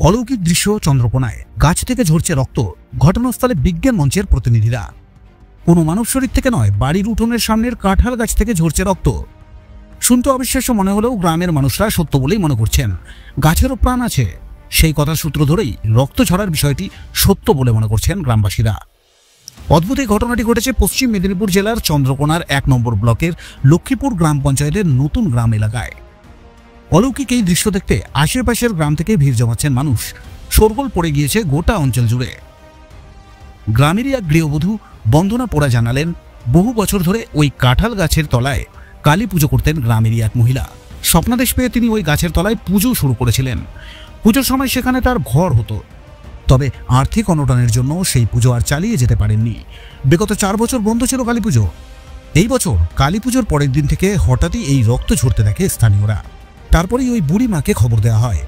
অলৌকিক দৃশ্য চন্দ্রকোনায়, গাছ থেকে ঝরছে রক্ত। ঘটনাস্থলে বিজ্ঞান মঞ্চের প্রতিনিধিরা। কোনো মানব শরীর থেকে নয়, বাড়ির উঠোনের সামনের কাঁঠাল গাছ থেকে ঝরছে রক্ত। শুনতে অবিশ্বাস্য মনে হলেও গ্রামের মানুষরা সত্য বলেই মনে করছেন। গাছেরও প্রাণ আছে, সেই কথার সূত্র ধরেই রক্ত ঝরার বিষয়টি সত্য বলে মনে করছেন গ্রামবাসীরা। অদ্ভুত এই ঘটনাটি ঘটেছে পশ্চিম মেদিনীপুর জেলার চন্দ্রকোনার ১ নম্বর ব্লকের লক্ষ্মীপুর গ্রাম পঞ্চায়েতের নতুন গ্রাম এলাকায়। অলৌকিক এই দৃশ্য দেখতে আশেপাশের গ্রাম থেকে ভিড় জমাচ্ছেন মানুষ। শোরগোল পড়ে গিয়েছে গোটা অঞ্চল জুড়ে। গ্রামেরই এক গৃহবধূ বন্দনা পোড়া জানালেন, বহু বছর ধরে ওই কাঁঠাল গাছের তলায় কালী পুজো করতেন গ্রামেরই এক মহিলা। স্বপ্নাদেশ পেয়ে তিনি ওই গাছের তলায় পুজো শুরু করেছিলেন। পুজোর সময় সেখানে তার ঘর হতো, তবে আর্থিক অনটনের জন্য সেই পুজো আর চালিয়ে যেতে পারেননি। বিগত ৪ বছর বন্ধ ছিল কালী পুজো। এই বছর কালী পুজোর পরের দিন থেকে হঠাৎই এই রক্ত ঝরতে দেখে স্থানীয়রা। তারপরেই ওই বুড়িমাকে খবর দেওয়া হয়।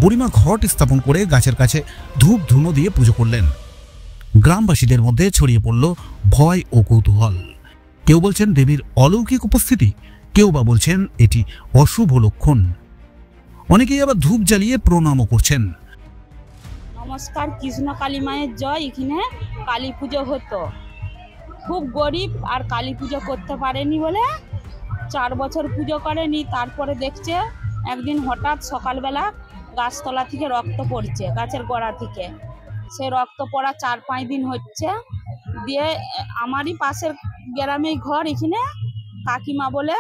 বুড়িমা ঘট স্থাপন করে গাছের কাছে ধূপ ধুনো দিয়ে পুজো করলেন। গ্রামবাসীদের মধ্যে ছড়িয়ে পড়ল ভয় ও কৌতূহল। কেউ বলছেন দেবীর অলৌকিক উপস্থিতি, কেউ বা বলছেন এটি অশুভ লক্ষণ। অনেকেই আবার ধূপ জ্বালিয়ে প্রণামও করছেন। নমস্কার, কৃষ্ণ কালী মায়ের জয়। এখানে কালী পুজো হতো, খুব গরিব আর কালী পুজো করতে পারেনি বলে ৪ বছর পুজো করেনি। তারপরে দেখছে একদিন হঠাৎ সকালবেলা গাছতলা থেকে রক্ত পড়ছে, গাছের গোড়া থেকে। সে রক্ত পড়া ৪-৫ দিন হচ্ছে। দিয়ে আমারই পাশের গ্রামেই ঘর, এখানে কাকিমা বলে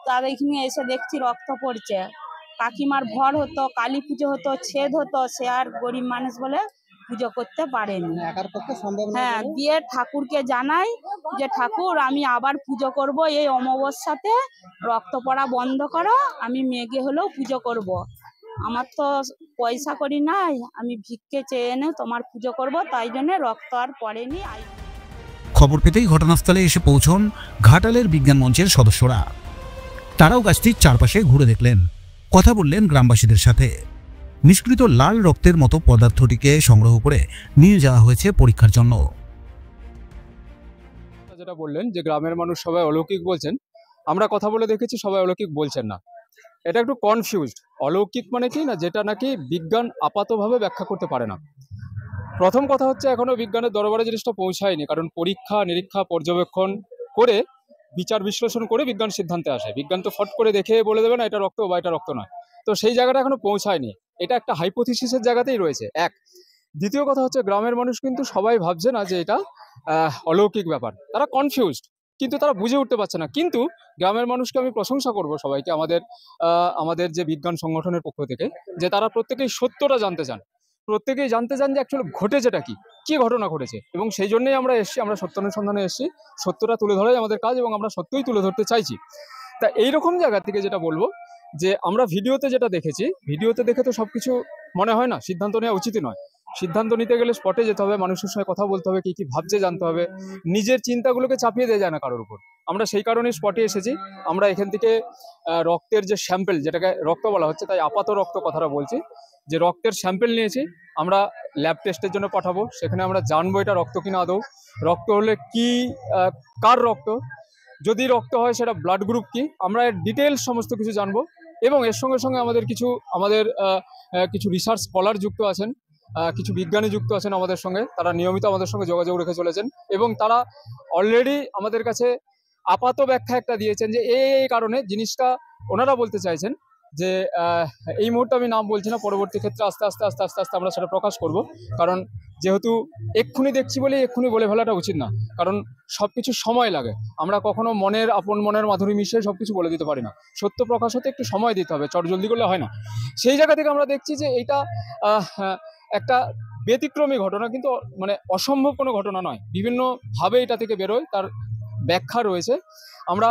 তাদের এখানে এসে দেখছি রক্ত পড়ছে। কাকিমার ভর হতো, কালী পুজো হতো, ছেদ হতো, সে আর গরিব মানুষ বলে পুজো করতে পারেনি। হ্যাঁ, দিয়ে ঠাকুরকে জানাই যে ঠাকুর, আমি আবার পুজো করব, এই অমাবস্যাতে রক্ত পড়া বন্ধ করো, আমি মেঘে হলেও পুজো করব। আমার তো পয়সা করি নাই, আমি ভিক্ষে চেয়ে এনে তোমার পুজো করব, তাই জন্য রক্ত আর পড়েনি। খবর পেতেই ঘটনাস্থলে এসে পৌঁছন ঘাটালের বিজ্ঞান মঞ্চের সদস্যরা। তারাও গাছটির চারপাশে ঘুরে দেখলেন, কথা বললেন গ্রামবাসীদের সাথে। নিষ্কৃত লাল রক্তের মতো পদার্থটিকে সংগ্রহ করে নিয়ে যাওয়া হয়েছে পরীক্ষার জন্য। যেটা বললেন যে গ্রামের মানুষ সবাই অলৌকিক বলছেন, আমরা কথা বলে দেখেছি সবাই অলৌকিক বলছেন না। এটা একটু কনফিউজড। অলৌকিক মানে কি না, যেটা নাকি বিজ্ঞান আপাতভাবে ব্যাখ্যা করতে পারে না। প্রথম কথা হচ্ছে, এখনো বিজ্ঞানের দরবারে জিনিসটা পৌঁছায়নি, কারণ পরীক্ষা নিরীক্ষা পর্যবেক্ষণ করে বিচার বিশ্লেষণ করে বিজ্ঞান সিদ্ধান্তে আসে। বিজ্ঞান তো ফট করে দেখে বলে দেবে না এটা রক্ত বা এটা রক্ত নয়। তো সেই জায়গাটা এখনো পৌঁছায়নি। এটা একটা হাইপোথিসিসের জায়গাতেই রয়েছে। এক, দ্বিতীয় কথা হচ্ছে, গ্রামের মানুষ কিন্তু সবাই ভাবছে না যে এটা অলৌকিক ব্যাপার। তারা কনফিউজড, কিন্তু তারা বুঝে উঠতে পারছে না। কিন্তু গ্রামের মানুষকে আমি প্রশংসা করব সবাইকে, আমাদের যে বিজ্ঞান সংগঠনের পক্ষ থেকে, যে তারা প্রত্যেকেই সত্যটা জানতে চান। প্রত্যেকেই জানতে চান যে অ্যাকচুয়ালি ঘটেছেটা কি ঘটনা ঘটেছে। এবং সেই জন্যই আমরা এসেছি, আমরা সত্যানুসন্ধানে এসেছি। সত্যটা তুলে ধরাই আমাদের কাজ এবং আমরা সত্যই তুলে ধরতে চাইছি। তা এইরকম জায়গা থেকে যেটা বলবো, যে আমরা ভিডিওতে যেটা দেখেছি, ভিডিওতে দেখে তো সবকিছু মনে হয় না, সিদ্ধান্ত নেওয়া উচিতই নয়। সিদ্ধান্ত নিতে গেলে স্পটে যেতে হবে, মানুষের সঙ্গে কথা বলতে হবে, কি ভাবছে জানতে হবে। নিজের চিন্তাগুলোকে চাপিয়ে দেওয়া যায় না কারোর উপর। আমরা সেই কারণেই স্পটে এসেছি। আমরা এখান থেকে রক্তের যে স্যাম্পেল, যেটাকে রক্ত বলা হচ্ছে, তাই আপাত রক্ত কথাটা বলছি, যে রক্তের স্যাম্পেল নিয়েছি, আমরা ল্যাব টেস্টের জন্য পাঠাবো। সেখানে আমরা জানবো এটা রক্ত কিনা আদৌ, রক্ত হলে কি, কার রক্ত, যদি রক্ত হয় সেটা ব্লাড গ্রুপ কি, আমরা এর ডিটেলস সমস্ত কিছু জানবো। এবং এর সঙ্গে সঙ্গে আমাদের কিছু রিসার্চ স্কলার যুক্ত আছেন, কিছু বিজ্ঞানী যুক্ত আছেন আমাদের সঙ্গে। তারা নিয়মিত আমাদের সঙ্গে যোগাযোগ রেখে চলেছেন এবং তারা অলরেডি আমাদের কাছে আপাত ব্যাখ্যা একটা দিয়েছেন যে এই কারণে জিনিসটা ওনারা বলতে চাইছেন যে এই মুহূর্তে আমি নাম বলছি না, পরবর্তী ক্ষেত্রে আস্তে আস্তে আমরা সেটা প্রকাশ করব। কারণ যেহেতু এক্ষুনি দেখছি বলে এক্ষুনি বলে ফেলাটা উচিত না, কারণ সব কিছু সময় লাগে। আমরা কখনো আপন মনের মাধুরী মিশিয়ে সব কিছু বলে দিতে পারি না। সত্য প্রকাশ হতে একটু সময় দিতে হবে, চটজলদি করলে হয় না। সেই জায়গা থেকে আমরা দেখছি যে এইটা একটা ব্যতিক্রমী ঘটনা, কিন্তু মানে অসম্ভব কোনো ঘটনা নয়। বিভিন্নভাবে এটা থেকে বেরোয়, তার ব্যাখ্যা রয়েছে। আমরা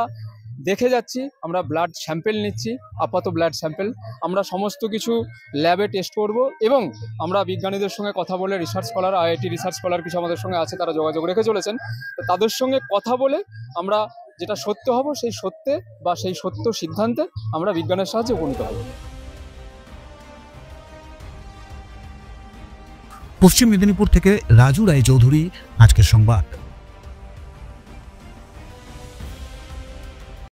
দেখে যাচ্ছি, আমরা ব্লাড স্যাম্পেল নিচ্ছি, আপাত ব্লাড স্যাম্পেল। আমরা সমস্ত কিছু ল্যাবে টেস্ট করব এবং আমরা বিজ্ঞানীদের সঙ্গে কথা বলে, research scholar, IIT research scholar কিছু আমাদের সঙ্গে আছে, তারা যোগাযোগ রেখে চলেছেন। তো তাদের সঙ্গে কথা বলে আমরা যেটা সত্য হব, সেই সত্যে বা সেই সত্য সিদ্ধান্তে আমরা বিজ্ঞানের সাহায্যে উপনীত হব। পশ্চিম মেদিনীপুর থেকে রাজু রায় চৌধুরী, আজকের সংবাদ।